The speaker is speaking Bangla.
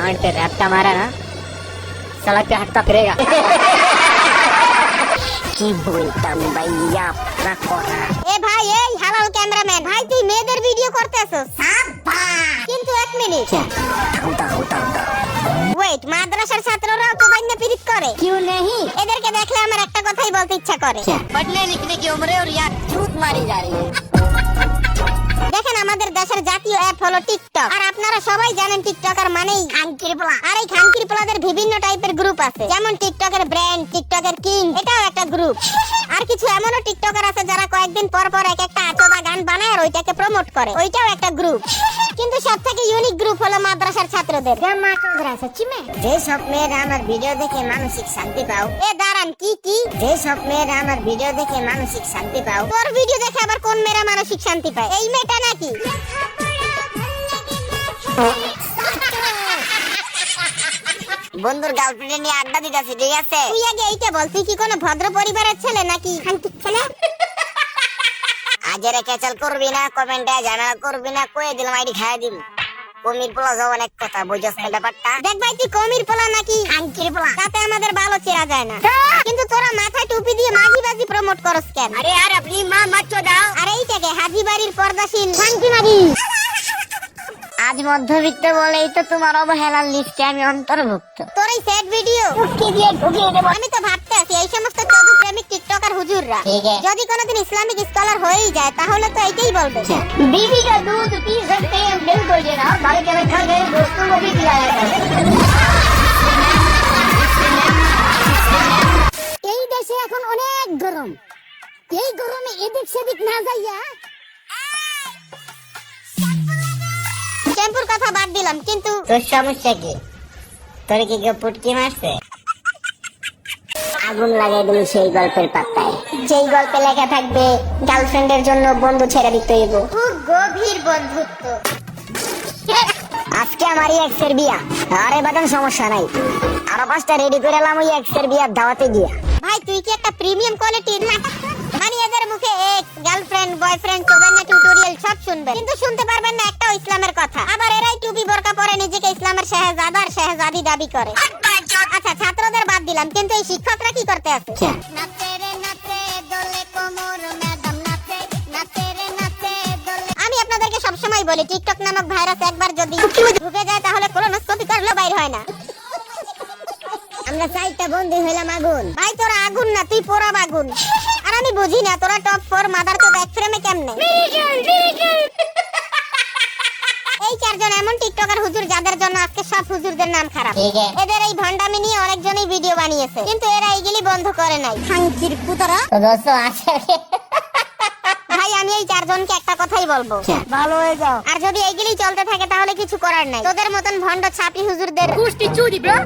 पॉइंट पे रैप्टा मारा ना साला पे हटता फिरेगा। কি বলতাম ভাইয়া আপনারা করা। এ ভাই এই হালাল ক্যামেরাম্যান ভাই তুই মেয়েদের ভিডিও করতেছস সাবাস কিন্তু এক মিনিট ওয়েট মাদ্রাসার ছাত্ররাও তো বাইনা পিরিত করে क्यों नहीं এদেরকে দেখলে আমার একটা কথাই বলতে ইচ্ছা করে पढ़ने लिखने की उम्र है और यार झूठ मारी जा रही है। দেখেন আমাদের দেশের জাতীয় অ্যাপ হলো টিকটক আর আপনারা সবাই জানেন টিকটকার মানেই খানকির পোলা আর এই খানকির পোলাদের বিভিন্ন টাইপের গ্রুপ আছে যেমন টিকটকের ব্র্যান্ড টিকটকের কিং এটাও একটা গ্রুপ আর কিছু এমনও টিকটকার আছে যারা কয়েকদিন পর পর এক একটা আচোদা গান বানায় আর ওইটাকে প্রমোট করে ওইটাও একটা গ্রুপ কিন্তু সবথেকে ইউনিক গ্রুপ হলো মাদ্রাসার ছাত্রদের যে সব মেয়েরা আমার ভিডিও দেখে মানসিক শান্তি পাও এ দাঁড়ান কি যে সব মেয়েরা আমার ভিডিও দেখে মানসিক শান্তি পাও তোর ভিডিও দেখে আবার কোন মেয়েরা মানসিক শান্তি পায় এই মেয়েটা নাকি বন্ধুর গার্লফ্রেন্ড নিয়ে আড্ডা দিতেছি ঠিক আছে তুই আগে এইটা বল তুই কি কোনো ভদ্র পরিবারের ছেলে নাকি খানকির ছেলে আজেরে ক্যাচাল করবি না কমেন্টে ঝামেলা করবি না কয়ে দিলাম আইডি খাইয়া দিল কমির পোলা যাও অনেক কথা বুঝছস না ব্যাপারটা দেখ ভাই তুই কমির পোলা নাকি খানকির পোলা তাতে আমাদের ভালো চেনা যায় না কিন্তু তোরা মাথায় টুপি দিয়ে মাঝিবাজি প্রমোট করস কেন अरे यार अपनी माँ मत चौदाओ। আর এইটাকে হাজি বাড়ির পর্দাশীল খানকি মারি আজ মধ্যবিত্ত বলেই তো তোমার অবহেলার লিস্টে আমি অন্তর্ভুক্ত। তোর এই সেট ভিডিও আমি তো ভাবতে আছি এই সমস্ত চদু প্রেমিক টিকটকার হুজুররা ঠিক আছে। যদি কোনোদিন ইসলামিক স্কলার হয়েই যায় তাহলে তো এইটাই বলবে बीवी का दूध पी सकते हैं बिल्कुल जनाब, भाई के रखा गए दोस्तों को भी पिलाया करें। এই দেশে এখন অনেক গরম এই গরমে এদিক সেদিক না যাইয়া শ্যাম্পুর কথা বাদ দিলাম কিন্তু তোর সমস্যা কি? তোর কি কেউ পুটকি মারছে? আগুন লাগাই দিল সেই গল্পের পাতায়, যেই গল্পে লেখা থাকবে গার্লফ্রেন্ডের জন্য বন্ধু ছেড়ে দিতে হইব। খুব গভীর বন্ধুত্ব। আজকে আমার এক্সের বিয়া, আরে বাদন সমস্যা নাই, আরো 5টা রেডি করে এলাম ওই এক্সের বিয়ার দাওয়াতে গিয়া। ভাই তুই কি একটা প্রিমিয়াম কোয়ালিটির মানে এদের মুখে এক্স গার্লফ্রেন্ড বয়ফ্রেন্ড চোদানা টিউটোরিয়াল সব শুনবেন কিন্তু শুনতে পারবেন না একটা ইসলামের কথা। আবার এরাই টুপি বোরকা পরে নিজেকে ইসলামের শাহজাদা আর শাহজাদি দাবি করে। আচ্ছা ছাত্রদের বাদ দিলাম কিন্তু এই শিক্ষকরা কি করতে আছে? আমি আপনাদেরকে সবসময় বলি টিকটক নামক ভাইরাস একবার যদি ঢুকে যায় তাহলে কোলোনোস্কোপি করলেও বাইর হয় না। আমরা 4টা বন্ধু হইলাম আগুন। ভাই তোরা আগুন না তুই পোড়া আগুন। আর আমি বুঝি না তোরা টপ 4 মাদার তো ব্যাক ফ্রেমে কেমনে? এই 4 জন এমন টিকটকার হুজুর যাদের জন্য আজকে সব হুজুরদের নাম খারাপ। এদের এই ভন্ডামি নিয়ে অনেকজনই ভিডিও বানিয়েছে কিন্তু এরা এইগুলি বন্ধ করে নাই। খানকির পুতরা তো দোস্ত আছে ভাই আমি এই 4 জনকে একটা কথাই বলবো ভালো হয়ে যাও। আর যদি এইগুলি চলতে থাকে তাহলে কিছু করার নাই। তোদের মতন ভন্ড ছাপি হুজুরদের কুষ্টি চুরি ব্রো।